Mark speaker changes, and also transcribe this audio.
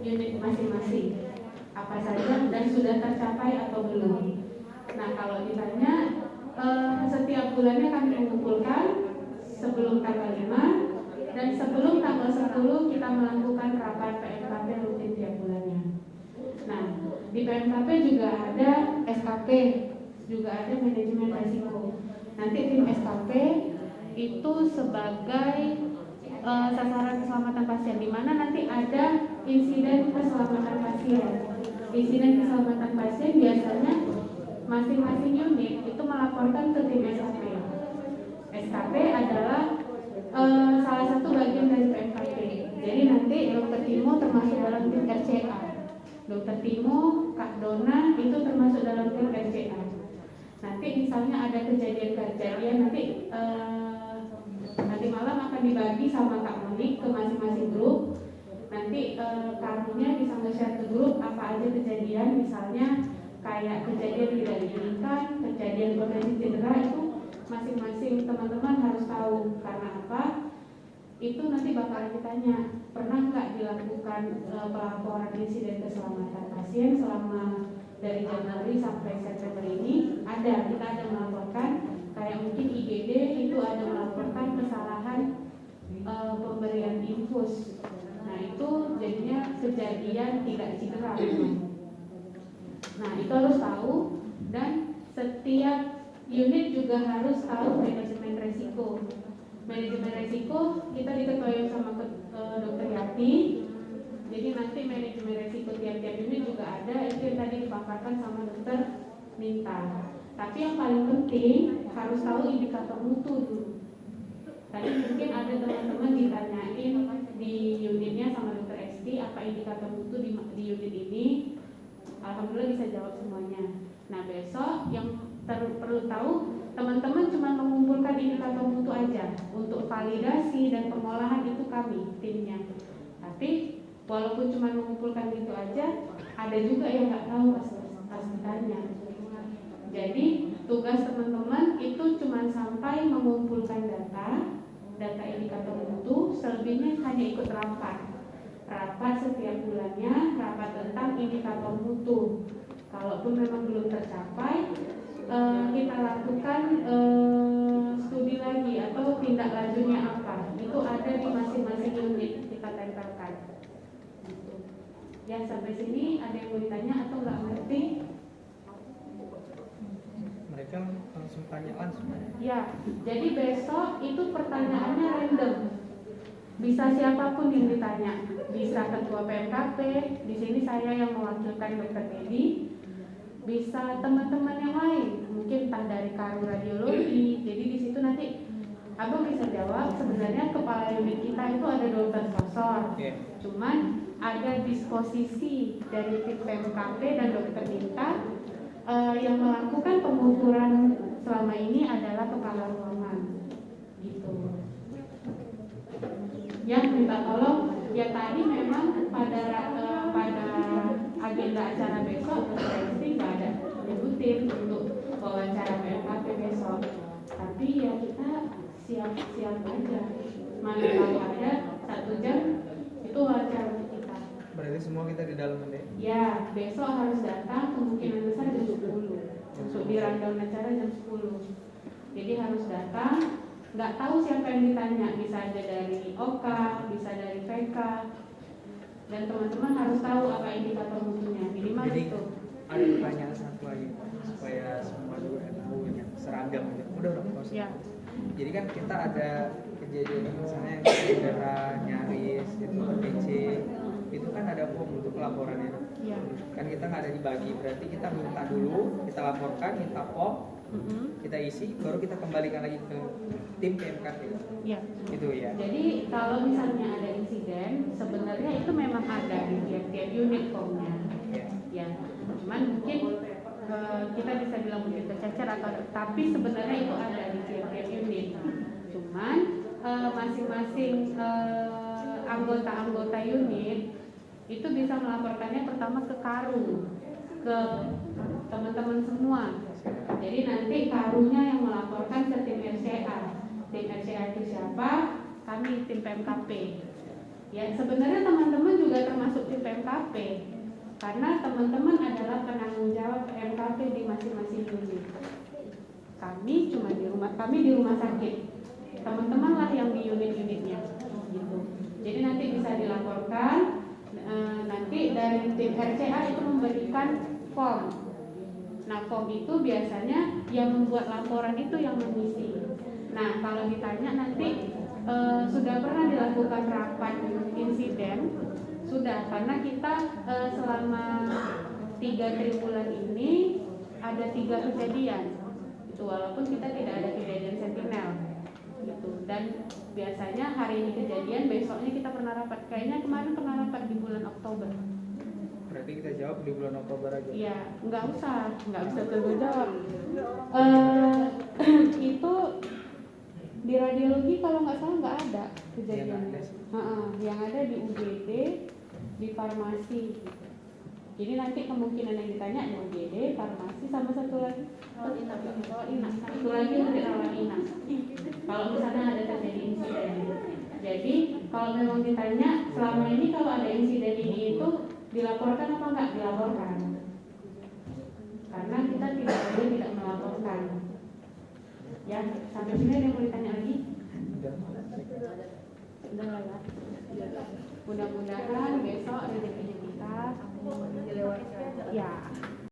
Speaker 1: unit masing-masing apa saja dan sudah tercapai atau belum. Nah, kalau ditanya setiap bulannya kami mengumpulkan sebelum tanggal 5 dan sebelum tanggal 10 kita melakukan rapat PMKP rutin tiap bulannya. Nah, di PMKP juga ada SKP, juga ada manajemen risiko. Nanti tim SKP itu sebagai sasaran keselamatan pasien, di mana nanti ada insiden keselamatan pasien. Insiden keselamatan pasien biasanya masing-masing unit itu melaporkan ke tim SKP. SKP adalah salah satu bagian dari PMKP. Jadi nanti Dokter Timo termasuk dalam tim RCA. Dokter Timo, Kak Dona itu termasuk dalam tim RCA. Nanti misalnya ada kejadian-kejadian nanti malam akan dibagi sama Kak Monik ke masing-masing grup. Nanti kamunya bisa nge-share ke grup apa aja kejadian, misalnya kayak kejadian tidak diinginkan, kejadian potensi cedera, itu masing-masing teman-teman harus tahu. Karena apa? Itu nanti bakalan ditanya, pernah nggak dilakukan pelaporan insiden keselamatan pasien selama dari Januari sampai September ini? Ada, kita ada melaporkan. Kayak mungkin IGD itu ada melaporkan kesalahan pemberian infus. Nah, itu jadinya kejadian tidak cedera. Nah, itu harus tahu, dan setiap unit juga harus tahu manajemen resiko. Manajemen resiko kita diketuai sama Dokter Yati. Jadi nanti manajemen resiko tiap-tiap unit juga ada, itu yang tadi dipaparkan sama Dokter Minta. Tapi yang paling penting harus tahu indikator mutu dulu. Tadi mungkin ada teman-teman ditanyain di unitnya sama Dokter Esti apa indikator mutu di unit ini. Alhamdulillah bisa jawab semuanya. Nah, besok yang perlu tahu, teman-teman cuma mengumpulkan indikator mutu aja. Untuk validasi dan pengolahan itu kami, timnya. Tapi walaupun cuma mengumpulkan itu aja, ada juga yang nggak tahu pas ditanya. Jadi tugas teman-teman itu cuma sampai mengumpulkan data indikator mutu, selebihnya hanya ikut rapat setiap bulannya, rapat tentang indikator mutu. Kalaupun memang belum tercapai, kita lakukan studi lagi atau tindak lanjutnya apa. Itu ada di masing-masing unit kita tempelkan. Gitu. Ya, sampai sini ada yang mau ditanya atau nggak ngerti?
Speaker 2: Mereka langsung tanya langsung.
Speaker 1: Ya, jadi besok itu pertanyaannya random. Bisa siapapun yang ditanya, bisa ketua PMKP, di sini saya yang mewakilkan Dokter Dedi, bisa teman-teman yang lain, mungkin entah dari Karu Radiologi. Jadi di situ nanti Abang bisa jawab. Sebenarnya kepala unit kita itu ada dokter sponsor, cuman ada disposisi dari tim PMKP dan Dokter Minta. Yang melakukan pengukuran selama ini adalah kepala ruangan, gitu. Yang minta tolong, ya tadi memang pada agenda acara besok pasti nggak ada nyebutin untuk wawancara PMKP besok. Tapi ya kita siap-siap aja. Mana tahu ada 1 jam itu wawancara kita.
Speaker 2: Berarti semua kita di dalam nih?
Speaker 1: Ya, besok harus datang kemungkinan besar jam 10. Untuk di rundown acara jam 10. Jadi harus datang. Nggak tahu siapa yang ditanya, bisa aja dari OK, bisa dari VK, dan teman-teman harus tahu apa indikator mutunya, minimal. Jadi, itu
Speaker 2: ada pertanyaan satu lagi supaya semua juga tahu yang seragam gitu. Udah ya. Jadi kan kita ada kejadian misalnya yang cedera, nyaris, itu PC, itu kan ada form untuk laporannya ya. Kan kita nggak ada dibagi, berarti kita minta dulu, kita laporkan, minta form, kita isi, baru kita kembalikan lagi ke tim PMKP ya. Itu ya. Jadi
Speaker 1: kalau misalnya ada insiden, sebenarnya itu memang ada di tiap-tiap unit formnya ya. Cuman mungkin kita bisa bilang mungkin tercecer atau, tapi sebenarnya itu ada di tiap-tiap unit. Cuman masing-masing anggota unit itu bisa melaporkannya pertama ke Karu, ke teman-teman semua. Jadi nanti Karunya yang melaporkan ke tim RCA. Tim RCA itu siapa? Kami tim PMKP. Ya, sebenarnya teman-teman juga termasuk tim PMKP karena teman-teman adalah penanggung jawab MKP di masing-masing unit. Kami di rumah sakit, teman-teman lah yang di unit-unitnya gitu. Jadi nanti bisa dilaporkan, nanti dari tim RCA itu memberikan form. Nah, form itu biasanya yang membuat laporan itu yang mengisi. Nah, kalau ditanya nanti sudah pernah dilakukan rapat insiden, sudah, karena kita selama 3 triwulan ini ada 3 kejadian itu, walaupun kita tidak ada kejadian sentinel gitu. Dan biasanya hari ini kejadian, besoknya kita pernah rapat. Kayaknya kemarin pernah rapat di bulan Oktober.
Speaker 2: Berarti kita jawab di bulan Oktober aja.
Speaker 1: Iya, nggak usah tunggu jawab. Itu di radiologi kalau nggak salah nggak ada kejadian. Yang ada di UGD, di farmasi. Jadi nanti kemungkinan yang ditanya di UGD, farmasi, sama satu lagi satu lagi mungkin rawat inap. Kalau misalnya ada terjadi insiden. Jadi kalau memang ditanya selama ini kalau ada insiden ini itu dilaporkan apa enggak? Dilaporkan. Karena kita tidak boleh tidak melaporkan. Ya, sampai sini ada yang mau ditanya lagi?